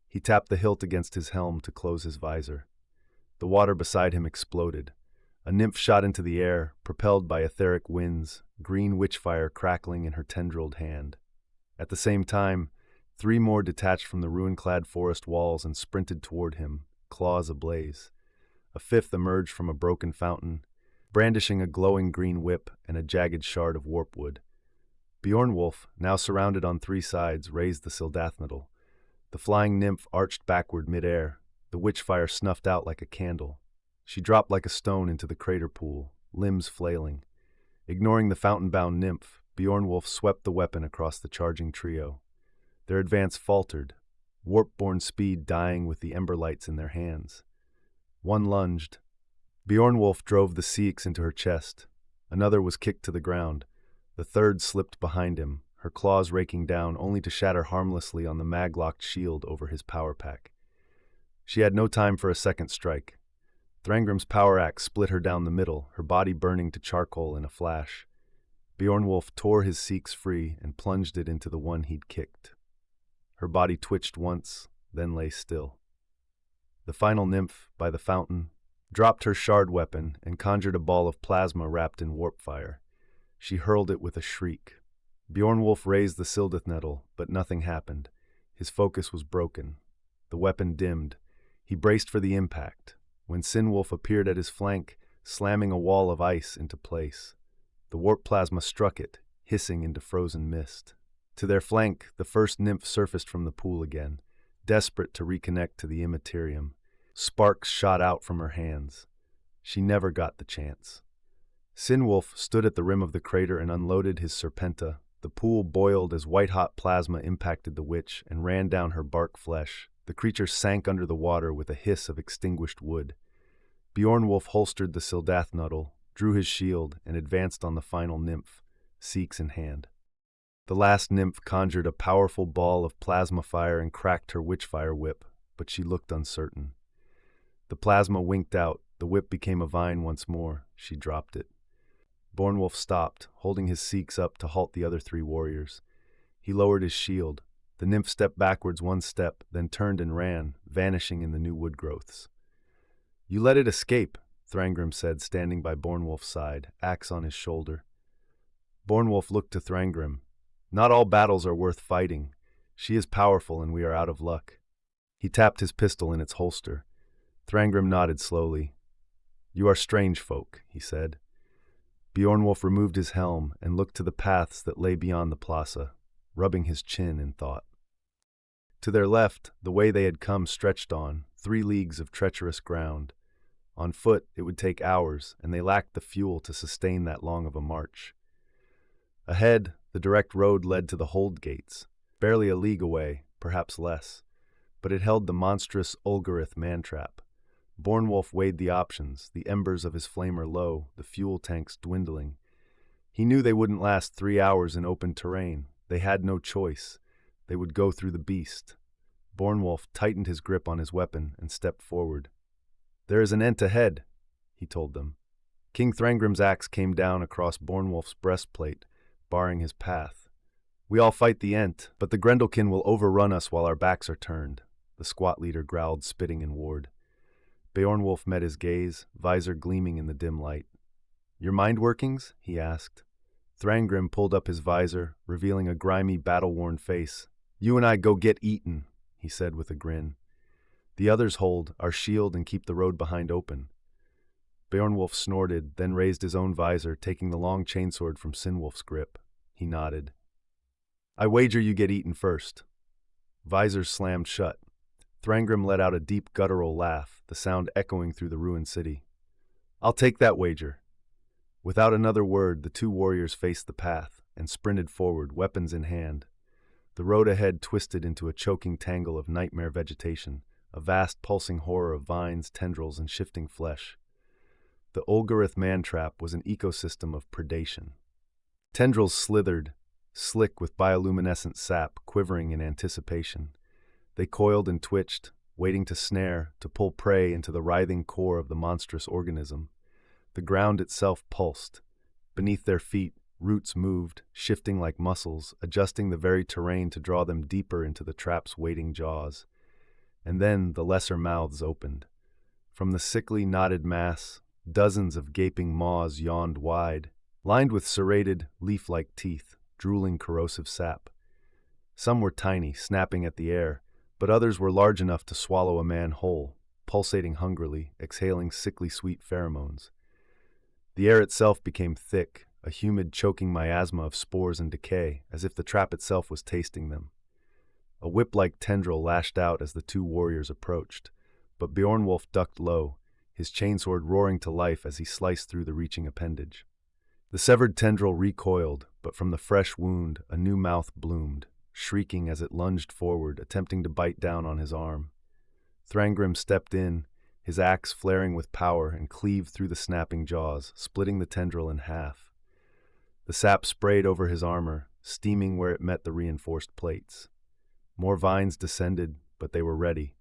A: He tapped the hilt against his helm to close his visor. The water beside him exploded. A nymph shot into the air, propelled by etheric winds, green witchfire crackling in her tendrilled hand. At the same time, 3 more detached from the ruin-clad forest walls and sprinted toward him, claws ablaze. A 5th emerged from a broken fountain, brandishing a glowing green whip and a jagged shard of warpwood. Bjornwolf, now surrounded on 3 sides, raised the Sildathnidal. The flying nymph arched backward mid-air, the witchfire snuffed out like a candle. She dropped like a stone into the crater pool, limbs flailing. Ignoring the fountain-bound nymph, Bjornwolf swept the weapon across the charging trio. Their advance faltered, warp-borne speed dying with the ember lights in their hands. One lunged. Bjornwolf drove the Seeks into her chest. Another was kicked to the ground. The 3rd slipped behind him, her claws raking down only to shatter harmlessly on the mag-locked shield over his power pack. She had no time for a second strike. Thrangrim's power axe split her down the middle, her body burning to charcoal in a flash. Bjornwolf tore his Seeks free and plunged it into the one he'd kicked. Her body twitched once, then lay still. The final nymph, by the fountain, dropped her shard weapon and conjured a ball of plasma wrapped in warp fire. She hurled it with a shriek. Bjornwolf raised the Sildathnidal, but nothing happened. His focus was broken. The weapon dimmed. He braced for the impact, when Sinwolf appeared at his flank, slamming a wall of ice into place. The warp plasma struck it, hissing into frozen mist. To their flank, the first nymph surfaced from the pool again, desperate to reconnect to the immaterium. Sparks shot out from her hands. She never got the chance. Sinwolf stood at the rim of the crater and unloaded his serpenta. The pool boiled as white-hot plasma impacted the witch and ran down her bark flesh. The creature sank under the water with a hiss of extinguished wood. Beornwolf holstered the Sildathnuttle, drew his shield, and advanced on the final nymph, seeks in hand. The last nymph conjured a powerful ball of plasma fire and cracked her witchfire whip, but she looked uncertain. The plasma winked out, the whip became a vine once more. She dropped it. Beornwolf stopped, holding his seeks up to halt the other three warriors. He lowered his shield. The nymph stepped backwards one step, then turned and ran, vanishing in the new wood growths. "You let it escape," Thrangram said, standing by Beornwolf's side, axe on his shoulder. Beornwolf looked to Thrangram. "Not all battles are worth fighting. She is powerful and we are out of luck." He tapped his pistol in its holster. Thrangram nodded slowly. "You are strange folk," he said. Beornwolf removed his helm and looked to the paths that lay beyond the plaza, rubbing his chin in thought. To their left, the way they had come stretched on, 3 leagues of treacherous ground. On foot, it would take hours, and they lacked the fuel to sustain that long of a march. Ahead, the direct road led to the hold gates, barely a league away, perhaps less, but it held the monstrous Ulgarith mantrap. Beornwolf weighed the options, the embers of his flamer low, the fuel tanks dwindling. He knew they wouldn't last 3 hours in open terrain. They had no choice. They would go through the beast. Beornwolf tightened his grip on his weapon and stepped forward. "There is an Ent ahead," he told them. King Thrangram's axe came down across Beornwolf's breastplate, barring his path. "We all fight the Ent, but the Grendelkin will overrun us while our backs are turned," the squat leader growled, spitting in ward. Beornwolf met his gaze, visor gleaming in the dim light. "Your mind workings?" he asked. Thrangram pulled up his visor, revealing a grimy, battle-worn face. "You and I go get eaten," he said with a grin. "The others hold our shield and keep the road behind open." Beornwolf snorted, then raised his own visor, taking the long chainsword from Sinwolf's grip. He nodded. "I wager you get eaten first." Visors slammed shut. Thrangram let out a deep guttural laugh, the sound echoing through the ruined city. "I'll take that wager." Without another word, the 2 warriors faced the path and sprinted forward, weapons in hand. The road ahead twisted into a choking tangle of nightmare vegetation, a vast pulsing horror of vines, tendrils, and shifting flesh. The Ulgarith mantrap was an ecosystem of predation. Tendrils slithered, slick with bioluminescent sap quivering in anticipation. They coiled and twitched, waiting to snare, to pull prey into the writhing core of the monstrous organism. The ground itself pulsed. Beneath their feet, roots moved, shifting like muscles, adjusting the very terrain to draw them deeper into the trap's waiting jaws. And then the lesser mouths opened. From the sickly, knotted mass, dozens of gaping maws yawned wide, lined with serrated, leaf-like teeth, drooling corrosive sap. Some were tiny, snapping at the air, but others were large enough to swallow a man whole, pulsating hungrily, exhaling sickly sweet pheromones. The air itself became thick, a humid, choking miasma of spores and decay, as if the trap itself was tasting them. A whip-like tendril lashed out as the 2 warriors approached, but Beornwolf ducked low, his chainsword roaring to life as he sliced through the reaching appendage. The severed tendril recoiled, but from the fresh wound a new mouth bloomed, shrieking as it lunged forward, attempting to bite down on his arm. Thrangram stepped in, his axe flaring with power, and cleaved through the snapping jaws, splitting the tendril in half. The sap sprayed over his armor, steaming where it met the reinforced plates. More vines descended, but they were ready.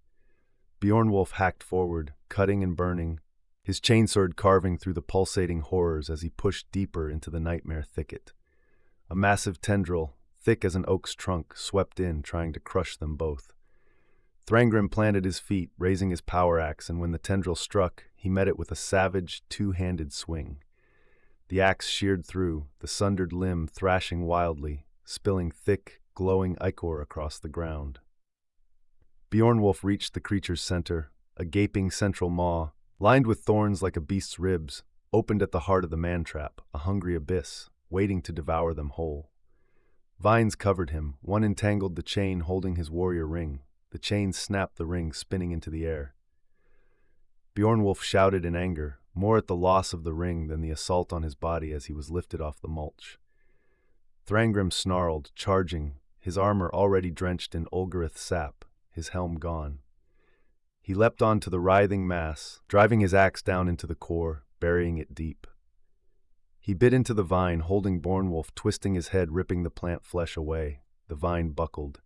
A: Beornwolf hacked forward, cutting and burning, his chainsword carving through the pulsating horrors as he pushed deeper into the nightmare thicket. A massive tendril, thick as an oak's trunk, swept in, trying to crush them both. Thrangram planted his feet, raising his power axe, and when the tendril struck, he met it with a savage, 2-handed swing. The axe sheared through, the sundered limb thrashing wildly, spilling thick, glowing ichor across the ground. Beornwolf reached the creature's center, a gaping central maw, lined with thorns like a beast's ribs, opened at the heart of the man-trap, a hungry abyss, waiting to devour them whole. Vines covered him, one entangled the chain holding his warrior ring. The chain snapped the ring, spinning into the air. Beornwolf shouted in anger, more at the loss of the ring than the assault on his body as he was lifted off the mulch. Thrangram snarled, charging, his armor already drenched in Ulgarith sap, his helm gone. He leapt onto the writhing mass, driving his axe down into the core, burying it deep. He bit into the vine, holding Beornwolf, twisting his head, ripping the plant flesh away. The vine buckled.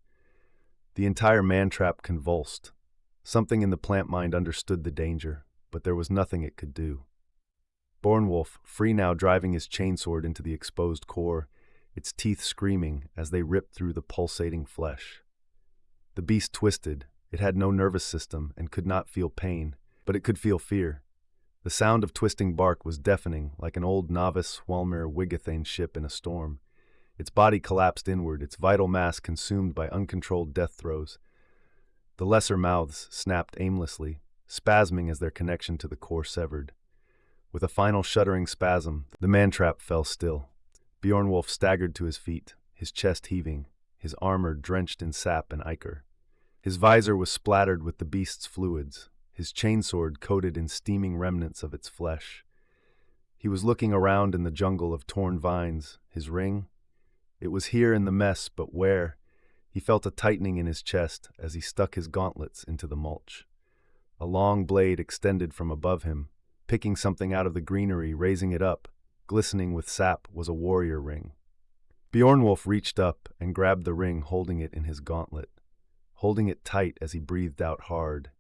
A: The entire man-trap convulsed. Something in the plant mind understood the danger, but there was nothing it could do. Beornwolf, free now, driving his chainsword into the exposed core, its teeth screaming as they ripped through the pulsating flesh. The beast twisted. It had no nervous system and could not feel pain, but it could feel fear. The sound of twisting bark was deafening, like an old novice Whalmer Wigathane ship in a storm. Its body collapsed inward, its vital mass consumed by uncontrolled death throes. The lesser mouths snapped aimlessly, spasming as their connection to the core severed. With a final shuddering spasm, the man-trap fell still. Beornwolf staggered to his feet, his chest heaving, his armor drenched in sap and ichor. His visor was splattered with the beast's fluids, his chainsword coated in steaming remnants of its flesh. He was looking around in the jungle of torn vines, his ring. It was here in the mess, but where? He felt a tightening in his chest as he stuck his gauntlets into the mulch. A long blade extended from above him, picking something out of the greenery, raising it up. Glistening with sap was a warrior ring. Beornwolf reached up and grabbed the ring, holding it in his gauntlet. Holding it tight as he breathed out hard,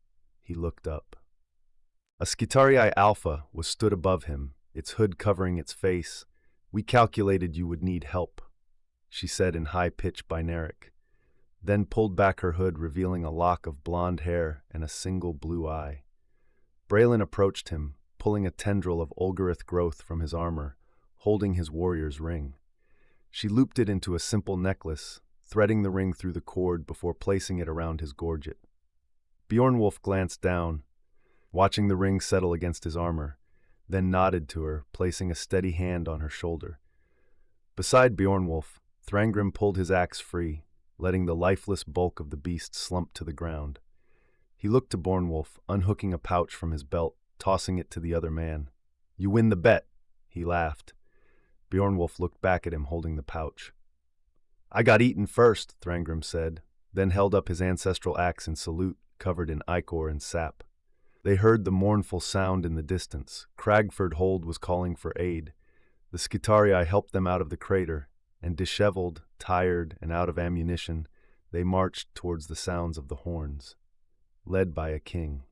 A: he looked up. A Skitarii Alpha was stood above him, its hood covering its face. "We calculated you would need help," she said in high-pitched Binaric, then pulled back her hood, revealing a lock of blonde hair and a single blue eye. Braylon approached him, pulling a tendril of Ulgarith growth from his armor, holding his warrior's ring. She looped it into a simple necklace, threading the ring through the cord before placing it around his gorget. Beornwolf glanced down, watching the ring settle against his armor, then nodded to her, placing a steady hand on her shoulder. Beside Beornwolf, Thrangram pulled his axe free, letting the lifeless bulk of the beast slump to the ground. He looked to Beornwolf, unhooking a pouch from his belt, tossing it to the other man. "You win the bet," he laughed. Beornwolf looked back at him, holding the pouch. "I got eaten first," Thrangram said, then held up his ancestral axe in salute, covered in ichor and sap. They heard the mournful sound in the distance. Cragford Hold was calling for aid. The Skitarii helped them out of the crater, and disheveled, tired, and out of ammunition, they marched towards the sounds of the horns, led by a king.